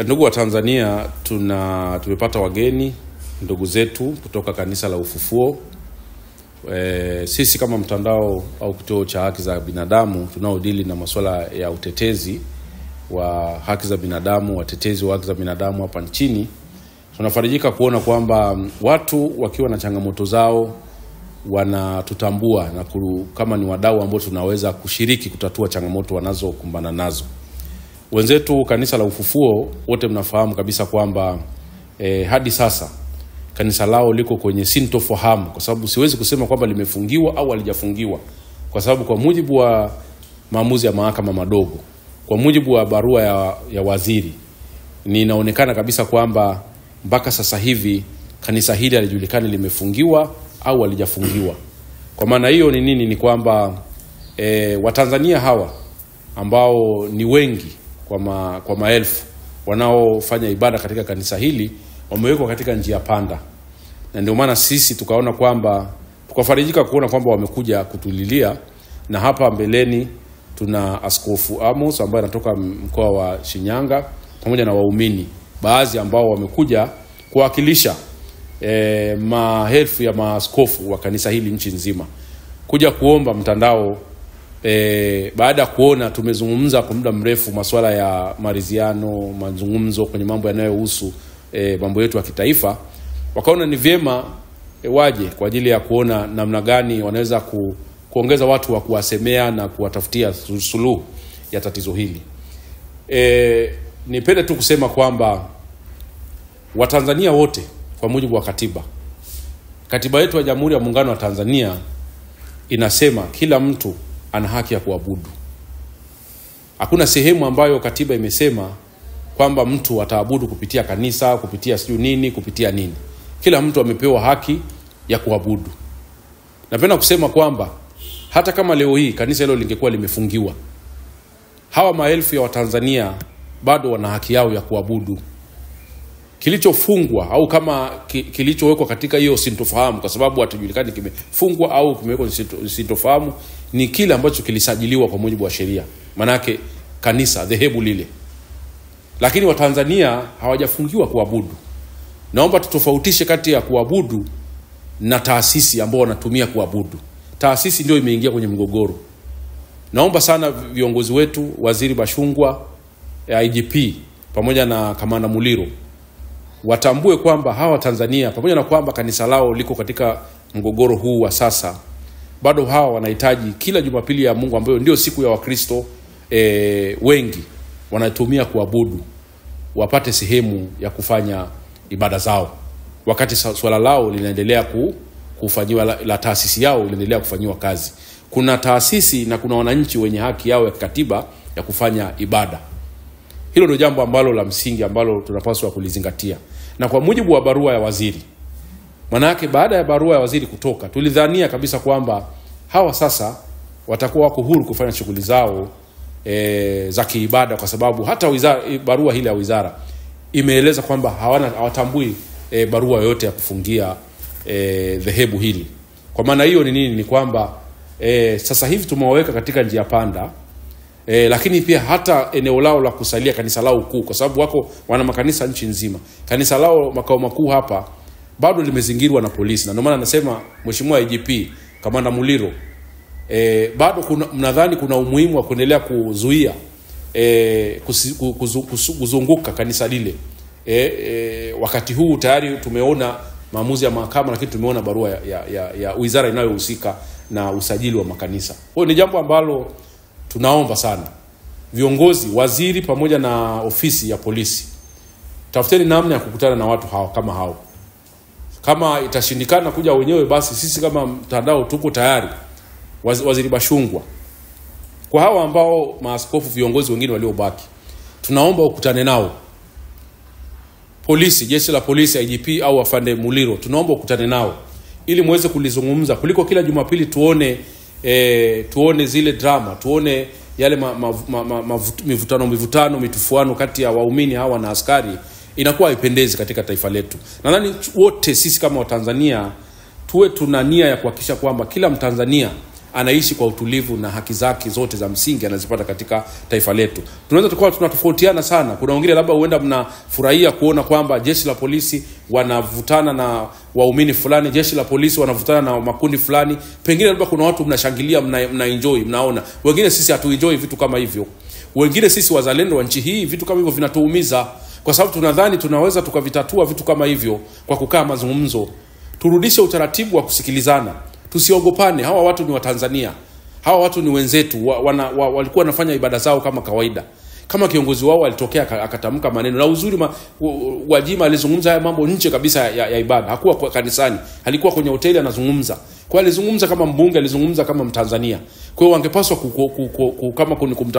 Ndugu wa Tanzania, tumepata wageni ndugu zetu kutoka Kanisa la Ufufuo. Sisi kama mtandao au kituo cha haki za binadamu tunaodili na masuala ya utetezi wa haki za binadamu, watetezi wa haki za binadamu hapa nchini, tunafarijika kuona kwamba watu wakiwa na changamoto zao wanatutambua na kama ni wadau ambao tunaweza kushiriki kutatua changamoto wanazokumbana nazo. Wenzetu Kanisa la Ufufuo wote mnafahamu kabisa kwamba hadi sasa kanisa lao liko kwenye sintofahamu, kwa sababu siwezi kusema kwamba limefungiwa au halijafungiwa, kwa sababu kwa mujibu wa maamuzi ya mahakama madogo, kwa mujibu wa barua ya waziri, inaonekana kabisa kwamba mpaka sasa hivi kanisa hili halijulikani limefungiwa au halijafungiwa. Kwa maana hiyo ni nini? Ni kwamba Watanzania hawa ambao ni wengi kwa maelfu wanaofanya ibada katika kanisa hili wamewekwa katika njia panda, na ndio maana sisi tukaona kwamba tukafarijika kuona kwamba wamekuja kutulilia. Na hapa mbeleni tuna Askofu Amos ambaye anatoka mkoa wa Shinyanga pamoja na waumini baadhi ambao wamekuja kuwakilisha maelfu ya maaskofu wa kanisa hili nchi nzima kuja kuomba mtandao. Baada kuona tumezungumza kwa muda mrefu masuala ya maridhiano, mazungumzo kwenye mambo yanayohusu mambo yetu ya kitaifa, wakaona ni vyema waje kwa ajili ya kuona namna gani wanaweza kuongeza watu wa kuwasemea na kuwatafutia suluhu ya tatizo hili. Nipende tu kusema kwamba Watanzania wote kwa mujibu wa katiba yetu ya Jamhuri ya Muungano wa Tanzania inasema kila mtu ana haki ya kuabudu. Hakuna sehemu ambayo katiba imesema kwamba mtu ataabudu kupitia kanisa, kupitia kupitia nini. Kila mtu amepewa haki ya kuabudu. Napenda kusema kwamba hata kama leo hii kanisa hilo lingekuwa limefungiwa, hawa maelfu ya Watanzania bado wana haki yao ya kuabudu. Kilichofungwa au kama kilichowekwa katika hiyo sintofahamu, kwa sababu hatujulikani kimefungwa au kimewekwa sintofahamu, ni kile ambacho kilisajiliwa kwa mujibu wa sheria, manake kanisa dhehebu lile. Lakini Watanzania hawajafungiwa kuabudu. Naomba tutofautishe kati ya kuabudu na taasisi ambao wanatumia kuabudu. Taasisi ndio imeingia kwenye mgogoro. Naomba sana viongozi wetu, Waziri Bashungwa, IGP pamoja na Kamanda Muliro, watambue kwamba hawa Tanzania pamoja na kwamba kanisa lao liko katika mgogoro huu wa sasa, bado hawa wanahitaji kila Jumapili ya Mungu ambayo ndio siku ya Wakristo wengi wanatumia kuabudu, wapate sehemu ya kufanya ibada zao, wakati swala lao linaendelea kufanywa, la taasisi yao linaendelea kufanywa kazi. Kuna taasisi na kuna wananchi wenye haki yao ya kikatiba ya kufanya ibada. Hilo ndio jambo ambalo la msingi ambalo tunapaswa kulizingatia. Na kwa mujibu wa barua ya waziri, manake baada ya barua ya waziri kutoka, tulidhania kabisa kwamba hawa sasa watakuwa wako huru kufanya shughuli zao za kiibada, kwa sababu hata barua hili ya wizara imeeleza kwamba hawatambui barua yoyote ya kufungia dhehebu hili. Kwa maana hiyo ni nini? Ni kwamba sasa hivi tumewaweka katika njia panda, lakini pia hata eneo lao la kusalia kanisa lao kuu, kwa sababu wana makanisa nchi nzima, kanisa lao makao makuu hapa bado limezingirwa na polisi. Na ndio maana nasema Mheshimiwa IGP, Kamanda Muliro, bado mnadhani kuna umuhimu wa kuendelea kuzuia kuzunguka kanisa lile. Wakati huu tayari tumeona maamuzi ya mahakama, lakini tumeona barua ya wizara inayohusika na usajili wa makanisa. Kwa ni jambo ambalo tunaomba sana viongozi, waziri pamoja na ofisi ya polisi, tafuteni namna ya kukutana na watu hao kama hao. Kama itashindikana kuja wenyewe, basi sisi kama mtandao tuko tayari. Waziri Bashungwa, kwa hao ambao maaskofu, viongozi wengine waliobaki, tunaomba ukutane nao. Polisi, jeshi la polisi, IGP au afande Muliro, tunaomba ukutane nao ili muweze kulizungumza, kuliko kila Jumapili tuone zile drama, tuone yale mivutano mitufuano kati ya waumini hawa na askari. Inakuwa haipendezi katika taifa letu. Nadhani wote sisi kama Watanzania tuwe tuna nia ya kuhakikisha kwamba kila Mtanzania anaishi kwa utulivu na haki zake zote za msingi anazipata katika taifa letu. Tunaweza tukawa tunatofautiana sana. Kuna wengine labda huenda mnafurahia kuona kwamba jeshi la polisi wanavutana na waumini fulani, jeshi la polisi wanavutana na makundi fulani. Pengine labda kuna watu mnashangilia, mna enjoy, mnaona. Wengine sisi hatuenjoy vitu kama hivyo. Wengine sisi wazalendo wa nchi hii vitu kama hivyo vinatuumiza, kwa sababu tunadhani tunaweza tukavitatua vitu kama hivyo kwa kukaa mazungumzo. Turudishe utaratibu wa kusikilizana. Tusiogopane. Hawa watu ni Watanzania. Hawa watu ni wenzetu. Walikuwa wanafanya ibada zao kama kawaida. Kama kiongozi wao alitokea akatamka maneno, na uzuri Gwajima alizungumza haya mambo nje kabisa ya ibada. Hakuwa kwa kanisani, alikuwa kwenye hoteli anazungumza. Kwa alizungumza kama mbunge, alizungumza kama Mtanzania. Kwa hiyo wangepaswa kama